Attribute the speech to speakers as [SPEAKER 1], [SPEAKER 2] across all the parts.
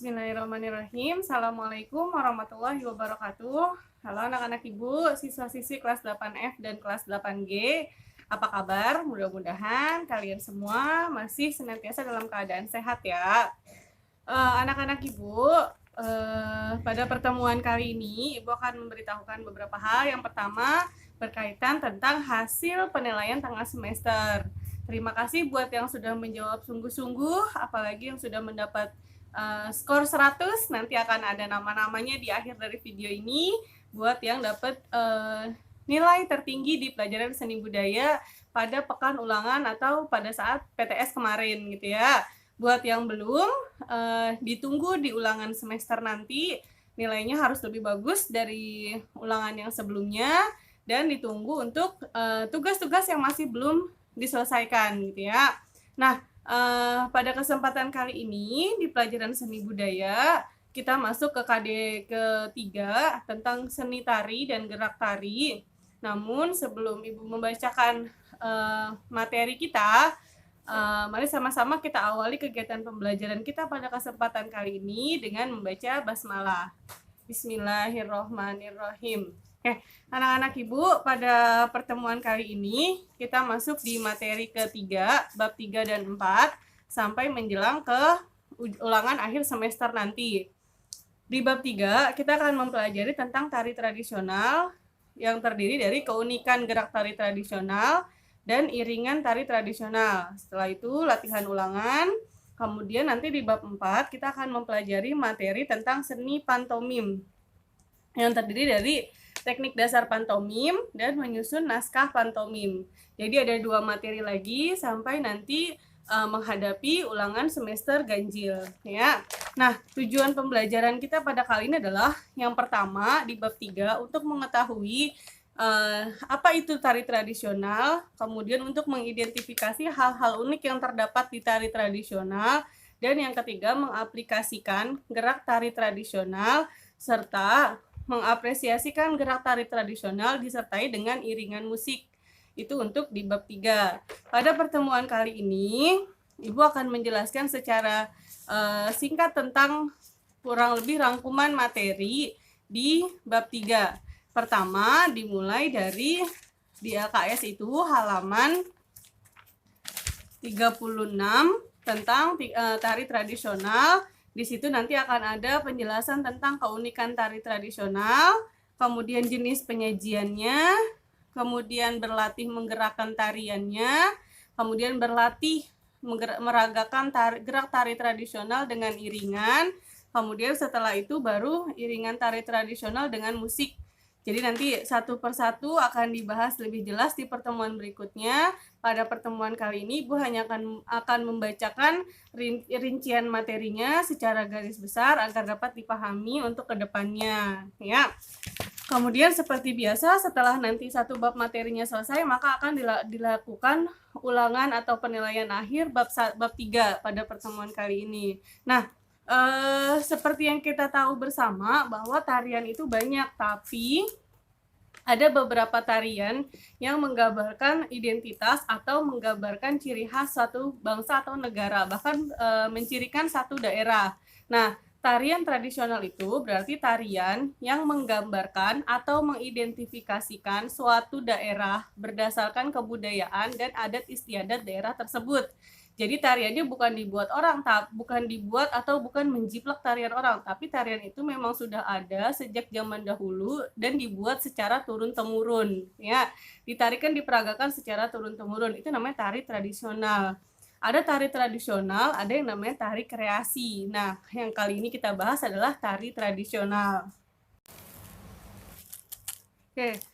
[SPEAKER 1] Bismillahirrahmanirrahim. Assalamualaikum warahmatullahi wabarakatuh. Halo anak-anak ibu, siswa-siswi kelas 8F dan kelas 8G. Apa kabar? Mudah-mudahan kalian semua masih senantiasa dalam keadaan sehat ya. Anak-anak ibu, pada pertemuan kali ini ibu akan memberitahukan beberapa hal. Yang pertama berkaitan tentang hasil penilaian tengah semester. Terima kasih buat yang sudah menjawab sungguh-sungguh, apalagi yang sudah mendapat skor 100. Nanti akan ada nama-namanya di akhir dari video ini buat yang dapat nilai tertinggi di pelajaran seni budaya pada pekan ulangan atau pada saat PTS kemarin gitu ya. Buat yang belum, ditunggu di ulangan semester nanti nilainya harus lebih bagus dari ulangan yang sebelumnya, dan ditunggu untuk tugas-tugas yang masih belum diselesaikan gitu ya. Nah, pada kesempatan kali ini di pelajaran seni budaya kita masuk ke KD ketiga tentang seni tari dan gerak tari. Namun sebelum ibu membacakan materi kita, mari sama-sama kita awali kegiatan pembelajaran kita pada kesempatan kali ini dengan membaca basmalah. Bismillahirrohmanirrohim. Oke, anak-anak ibu, pada pertemuan kali ini kita masuk di materi ketiga, bab 3 dan 4, sampai menjelang ke ulangan akhir semester nanti. Di bab 3, kita akan mempelajari tentang tari tradisional yang terdiri dari keunikan gerak tari tradisional dan iringan tari tradisional. Setelah itu latihan ulangan. Kemudian nanti di bab 4 kita akan mempelajari materi tentang seni pantomim yang terdiri dari teknik dasar pantomim dan menyusun naskah pantomim. Jadi ada 2 materi lagi sampai nanti menghadapi ulangan semester ganjil ya. Nah, tujuan pembelajaran kita pada kali ini adalah yang pertama di bab 3 untuk mengetahui apa itu tari tradisional, kemudian untuk mengidentifikasi hal-hal unik yang terdapat di tari tradisional, dan yang ketiga mengaplikasikan gerak tari tradisional serta mengapresiasikan gerak tari tradisional disertai dengan iringan musik. Itu untuk di bab 3. Pada pertemuan kali ini, Ibu akan menjelaskan secara singkat tentang kurang lebih rangkuman materi di bab 3. Pertama, dimulai dari di LKS itu halaman 36 tentang tari tradisional. Di situ nanti akan ada penjelasan tentang keunikan tari tradisional, kemudian jenis penyajiannya, kemudian berlatih menggerakkan tariannya, kemudian berlatih meragakan gerak tari tradisional dengan iringan, kemudian setelah itu baru iringan tari tradisional dengan musik. Jadi nanti satu persatu akan dibahas lebih jelas di pertemuan berikutnya. Pada pertemuan kali ini Ibu hanya akan membacakan rincian materinya secara garis besar agar dapat dipahami untuk kedepannya ya. Kemudian seperti biasa setelah nanti satu bab materinya selesai, maka akan dilakukan ulangan atau penilaian akhir bab 3 pada pertemuan kali ini. Nah, seperti yang kita tahu bersama bahwa tarian itu banyak, tapi ada beberapa tarian yang menggambarkan identitas atau menggambarkan ciri khas suatu bangsa atau negara, bahkan mencirikan satu daerah. Nah, tarian tradisional itu berarti tarian yang menggambarkan atau mengidentifikasikan suatu daerah berdasarkan kebudayaan dan adat istiadat daerah tersebut. Jadi tariannya bukan dibuat orang, bukan dibuat atau bukan menjiplak tarian orang, tapi tarian itu memang sudah ada sejak zaman dahulu dan dibuat secara turun-temurun ya. Ditarikan, diperagakan secara turun-temurun. Itu namanya tari tradisional. Ada tari tradisional, ada yang namanya tari kreasi. Nah, yang kali ini kita bahas adalah tari tradisional. Oke.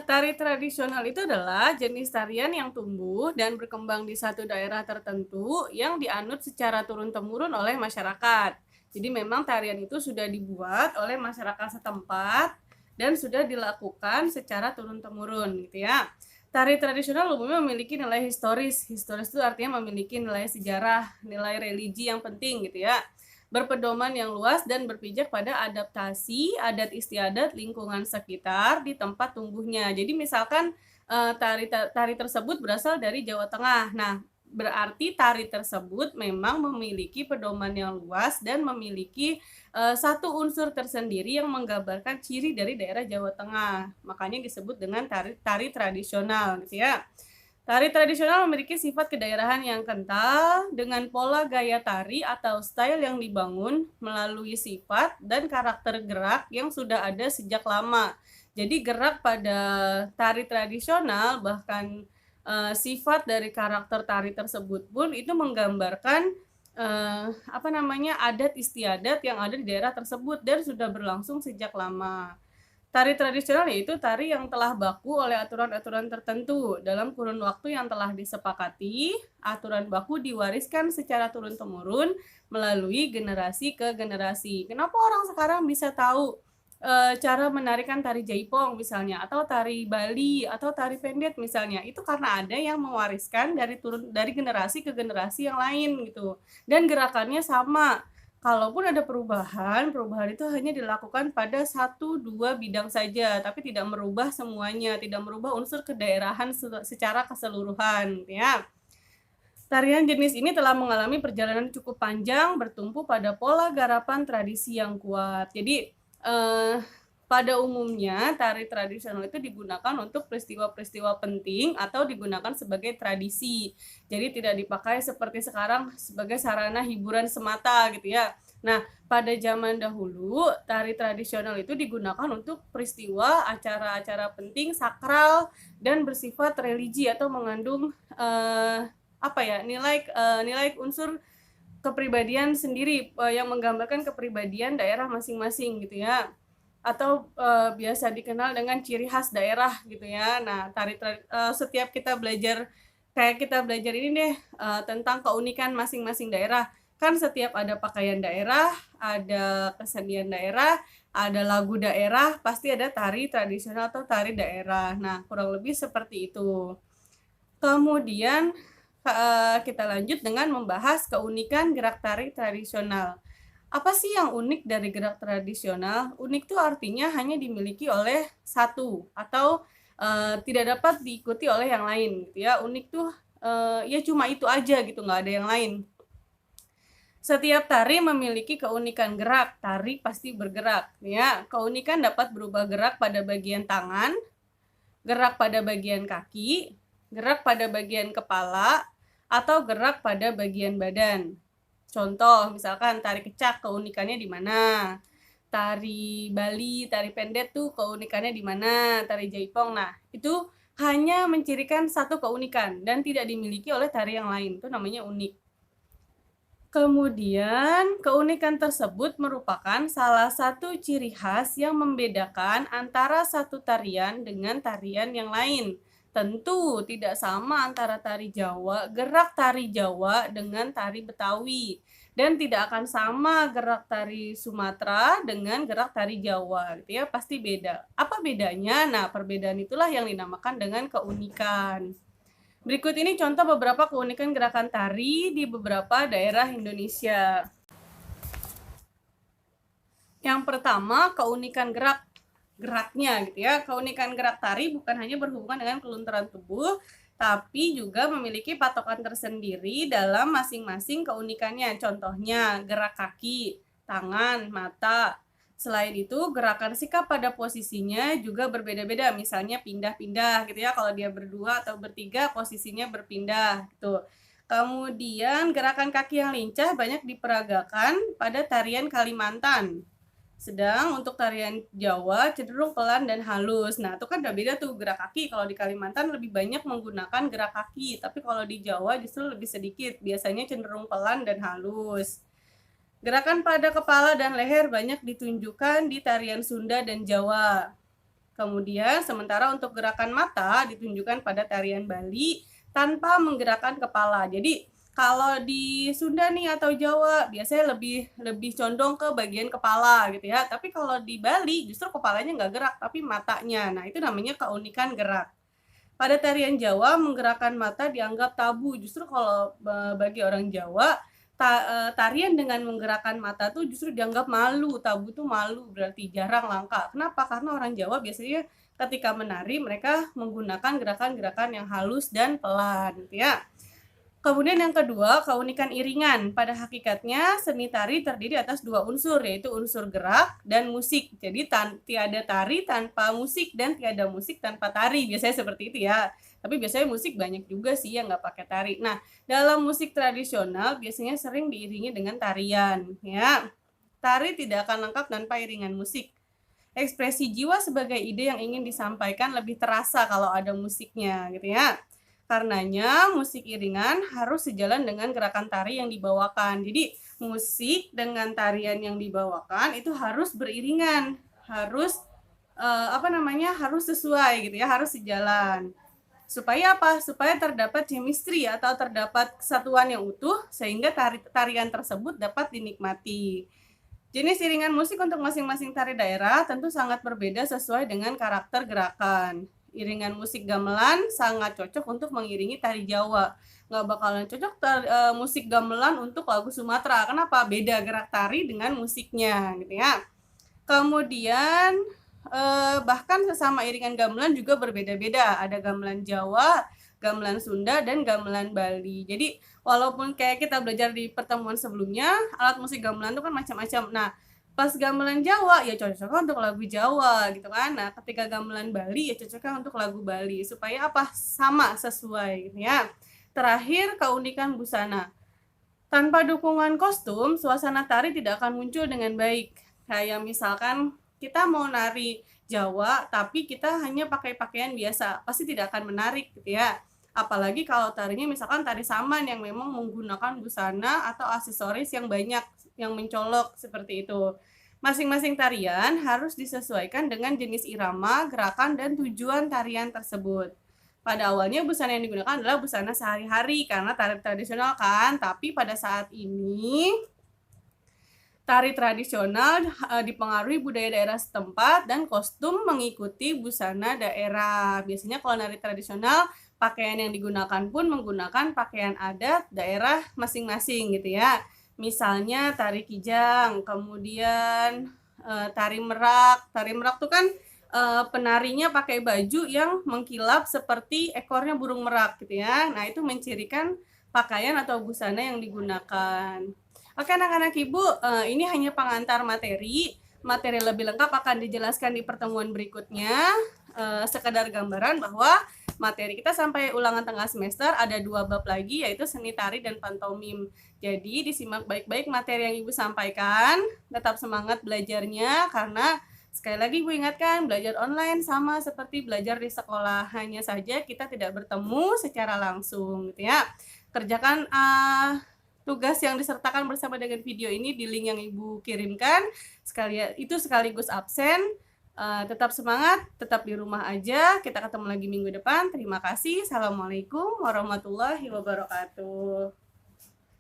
[SPEAKER 1] Tari tradisional itu adalah jenis tarian yang tumbuh dan berkembang di satu daerah tertentu yang dianut secara turun-temurun oleh masyarakat. Jadi memang tarian itu sudah dibuat oleh masyarakat setempat dan sudah dilakukan secara turun-temurun gitu ya. Tari tradisional umumnya memiliki nilai historis. Historis itu artinya memiliki nilai sejarah, nilai religi yang penting gitu ya. Berpedoman yang luas dan berpijak pada adaptasi adat istiadat lingkungan sekitar di tempat tumbuhnya. Jadi misalkan tari tersebut berasal dari Jawa Tengah. Nah, Berarti tari tersebut memang memiliki pedoman yang luas dan memiliki satu unsur tersendiri yang menggambarkan ciri dari daerah Jawa Tengah. Makanya disebut dengan tari tradisional gitu ya. Tari tradisional memiliki sifat kedaerahan yang kental dengan pola gaya tari atau style yang dibangun melalui sifat dan karakter gerak yang sudah ada sejak lama. Jadi gerak pada tari tradisional bahkan sifat dari karakter tari tersebut pun itu menggambarkan adat istiadat yang ada di daerah tersebut dan sudah berlangsung sejak lama. Tari tradisional yaitu tari yang telah baku oleh aturan-aturan tertentu dalam kurun waktu yang telah disepakati. Aturan baku diwariskan secara turun-temurun melalui generasi ke generasi. Kenapa orang sekarang bisa tahu cara menarikan tari jaipong misalnya, atau tari Bali, atau tari pendet misalnya? Itu karena ada yang mewariskan dari generasi ke generasi yang lain gitu. Dan gerakannya sama. Kalaupun ada perubahan itu hanya dilakukan pada 1-2 bidang saja, tapi tidak merubah semuanya, tidak merubah unsur kedaerahan secara keseluruhan, ya. Tarian jenis ini telah mengalami perjalanan cukup panjang, bertumpu pada pola garapan tradisi yang kuat. Jadi, pada umumnya tari tradisional itu digunakan untuk peristiwa-peristiwa penting atau digunakan sebagai tradisi. Jadi tidak dipakai seperti sekarang sebagai sarana hiburan semata gitu ya. Nah, pada zaman dahulu tari tradisional itu digunakan untuk peristiwa, acara-acara penting, sakral dan bersifat religi atau mengandung nilai unsur kepribadian sendiri yang menggambarkan kepribadian daerah masing-masing gitu ya, atau biasa dikenal dengan ciri khas daerah gitu ya. Nah, setiap kita belajar ini deh tentang keunikan masing-masing daerah. Kan setiap ada pakaian daerah, ada kesenian daerah, ada lagu daerah, pasti ada tari tradisional atau tari daerah. Nah, kurang lebih seperti itu. Kemudian kita lanjut dengan membahas keunikan gerak tari tradisional. Apa sih yang unik dari gerak tradisional? Unik itu artinya hanya dimiliki oleh satu atau tidak dapat diikuti oleh yang lain gitu ya. Unik tuh ya cuma itu aja gitu, nggak ada yang lain. Setiap tari memiliki keunikan gerak, tari pasti bergerak ya. Keunikan dapat berubah gerak pada bagian tangan, gerak pada bagian kaki, gerak pada bagian kepala, atau gerak pada bagian badan. Contoh, misalkan tari kecak keunikannya di mana? Tari Bali, tari pendet tuh keunikannya di mana? Tari jaipong. Nah, itu hanya mencirikan satu keunikan dan tidak dimiliki oleh tari yang lain. Itu namanya unik. Kemudian, keunikan tersebut merupakan salah satu ciri khas yang membedakan antara satu tarian dengan tarian yang lain. Tentu tidak sama antara tari Jawa, gerak tari Jawa dengan tari Betawi. Dan tidak akan sama gerak tari Sumatera dengan gerak tari Jawa. Gitu ya, pasti beda. Apa bedanya? Nah, perbedaan itulah yang dinamakan dengan keunikan. Berikut ini contoh beberapa keunikan gerakan tari di beberapa daerah Indonesia. Yang pertama, keunikan geraknya gitu ya. Keunikan gerak tari bukan hanya berhubungan dengan kelunturan tubuh, tapi juga memiliki patokan tersendiri dalam masing-masing keunikannya. Contohnya, gerak kaki, tangan, mata. Selain itu, gerakan sikap pada posisinya juga berbeda-beda. Misalnya pindah-pindah gitu ya. Kalau dia berdua atau bertiga, posisinya berpindah gitu. Kemudian gerakan kaki yang lincah banyak diperagakan pada tarian Kalimantan. Sedang untuk tarian Jawa cenderung pelan dan halus. Nah, itu kan udah beda tuh gerak kaki. Kalau di Kalimantan lebih banyak menggunakan gerak kaki, tapi kalau di Jawa justru lebih sedikit. Biasanya cenderung pelan dan halus. Gerakan pada kepala dan leher banyak ditunjukkan di tarian Sunda dan Jawa. Kemudian, sementara untuk gerakan mata ditunjukkan pada tarian Bali tanpa menggerakkan kepala. Jadi, kalau di Sunda nih atau Jawa biasanya lebih condong ke bagian kepala gitu ya. Tapi kalau di Bali justru kepalanya nggak gerak, tapi matanya. Nah, itu namanya keunikan gerak. Pada tarian Jawa, menggerakkan mata dianggap tabu. Justru kalau bagi orang Jawa, tarian dengan menggerakkan mata tuh justru dianggap malu. Tabu tuh malu, berarti jarang, langka. Kenapa? Karena orang Jawa biasanya ketika menari mereka menggunakan gerakan-gerakan yang halus dan pelan gitu ya. Kemudian yang kedua, keunikan iringan. Pada hakikatnya, seni tari terdiri atas dua unsur, yaitu unsur gerak dan musik. Jadi tiada tari tanpa musik dan tiada musik tanpa tari. Biasanya seperti itu ya. Tapi biasanya musik banyak juga sih yang nggak pakai tari. Nah, dalam musik tradisional biasanya sering diiringi dengan tarian. Ya, tari tidak akan lengkap tanpa iringan musik. Ekspresi jiwa sebagai ide yang ingin disampaikan lebih terasa kalau ada musiknya, gitu ya. Karenanya musik iringan harus sejalan dengan gerakan tari yang dibawakan. Jadi musik dengan tarian yang dibawakan itu harus beriringan, harus harus sesuai gitu ya, harus sejalan. Supaya apa? Supaya terdapat chemistry atau terdapat kesatuan yang utuh sehingga tarian tersebut dapat dinikmati. Jenis iringan musik untuk masing-masing tari daerah tentu sangat berbeda sesuai dengan karakter gerakan. Iringan musik gamelan sangat cocok untuk mengiringi tari Jawa. Nggak bakalan cocok musik gamelan untuk lagu Sumatera. Kenapa? Beda gerak tari dengan musiknya, gitu ya. Kemudian bahkan sesama iringan gamelan juga berbeda-beda. Ada gamelan Jawa, gamelan Sunda, dan gamelan Bali. Jadi walaupun kayak kita belajar di pertemuan sebelumnya, alat musik gamelan itu kan macam-macam. Nah, pas gamelan Jawa ya cocoknya untuk lagu Jawa gitu kan. Nah, ketika gamelan Bali ya cocoknya untuk lagu Bali supaya apa? Sama sesuai gitu ya. Terakhir, keunikan busana. Tanpa dukungan kostum, suasana tari tidak akan muncul dengan baik. Kayak misalkan kita mau nari Jawa tapi kita hanya pakai pakaian biasa, pasti tidak akan menarik gitu ya. Apalagi kalau tarinya misalkan tari saman yang memang menggunakan busana atau aksesoris yang banyak, yang mencolok seperti itu. Masing-masing tarian harus disesuaikan dengan jenis irama, gerakan, dan tujuan tarian tersebut. Pada awalnya busana yang digunakan adalah busana sehari-hari karena tari tradisional kan, tapi pada saat ini tari tradisional dipengaruhi budaya daerah setempat dan kostum mengikuti busana daerah. Biasanya kalau nari tradisional pakaian yang digunakan pun menggunakan pakaian adat daerah masing-masing gitu ya. Misalnya tari kijang, kemudian tari merak. Tari merak tuh kan penarinya pakai baju yang mengkilap seperti ekornya burung merak gitu ya. Nah, itu mencirikan pakaian atau busana yang digunakan. Oke anak-anak ibu, ini hanya pengantar materi. Materi lebih lengkap akan dijelaskan di pertemuan berikutnya. Sekedar gambaran bahwa materi kita sampai ulangan tengah semester ada 2 bab lagi, yaitu seni tari dan pantomim. Jadi disimak baik-baik materi yang ibu sampaikan. Tetap semangat belajarnya karena sekali lagi ibu ingatkan, belajar online sama seperti belajar di sekolah. Hanya saja kita tidak bertemu secara langsung gitu ya. Kerjakan tugas yang disertakan bersama dengan video ini di link yang ibu kirimkan. Sekaligus absen. Tetap semangat, tetap di rumah aja. Kita ketemu lagi minggu depan. Terima kasih. Assalamualaikum warahmatullahi wabarakatuh.